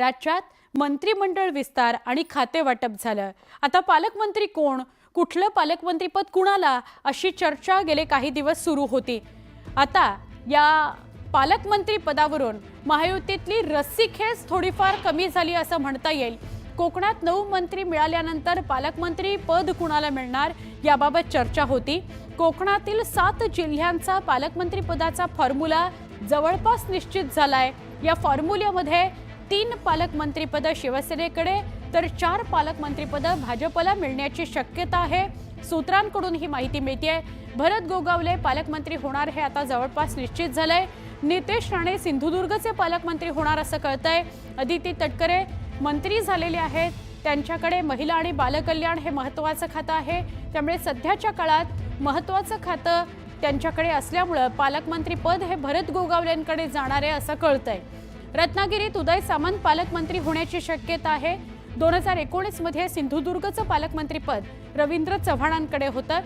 राज्यात मंत्रिमंडळ विस्तार आणि खाते वाटप झालं। आता पालकमंत्री कोण, कुठलं पालकमंत्रीपद कुणाला अशी चर्चा गेले काही दिवस सुरू होती। आता या पालकमंत्री पदावरून महायुतीतली रस्सीखेच थोडीफार कमी झाली असं म्हणता येईल। कोकणात 9 मंत्री मिळाल्यानंतर पालकमंत्री पद कुणाला मिळणार याबाबत चर्चा होती। कोकणातील 7 जिल्ह्यांचा पालकमंत्री पदाचा फॉर्म्युला जवळपास निश्चित झालाय। या फॉर्म्युल्यामध्ये 3 पालकमंत्रीपद शिवसेनेकडे तर 4 पालकमंत्रीपद भाजपला मिळण्याची शक्यता आहे। सूत्रांकडून ही माहिती मिळते। भरत गोगावले पालकमंत्री होणार हे आता जवळपास निश्चित झालंय। नितेश राणे सिंधुदुर्गचे पालकमंत्री होणार असं कळतंय। अदिती तटकरे मंत्री झालेले आहेत, त्यांच्याकडे महिला आणि बालकल्याण हे महत्त्वाचं खातं आहे, त्यामुळे सध्याच्या काळात महत्त्वाचं खातं त्यांच्याकडे असल्यामुळे पालकमंत्री पद हे भरत गोगावलेंकडे जाणार आहे असं कळतंय। रत्नागिरीत उदय सामंत पालकमंत्री होण्याची शक्यता आहे। 2019 मध्ये सिंधुदुर्गचं पालकमंत्रीपद रवींद्र चव्हाणांकडे होतं,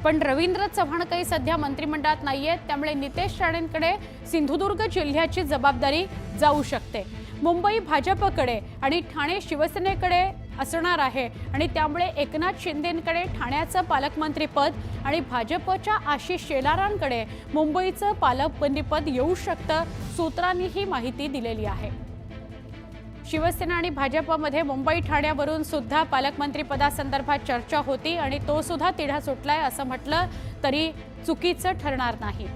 पण रवींद्र चव्हाण काही सध्या मंत्रिमंडळात नाहीयेत, त्यामुळे नितेश राणेंकडे सिंधुदुर्ग जिल्ह्याची जबाबदारी जाऊ शकते। मुंबई भाजपकडे आणि ठाणे शिवसेनेकडे असणार आहे आणि त्यामुळे एकनाथ शिंदेंकडे ठाण्याचं पालकमंत्रीपद आणि भाजपच्या आशिष शेलारांकडे मुंबईचं पालकमंत्रीपद येऊ शकतं, सूत्रांनी ही माहिती दिलेली आहे। शिवसेना आणि भाजपमध्ये मुंबई ठाण्यावरून सुद्धा पालकमंत्री पदासंदर्भात चर्चा होती आणि तो सुद्धा तिढा सुटलाय असं म्हटलं तरी चुकीचं ठरणार नाही।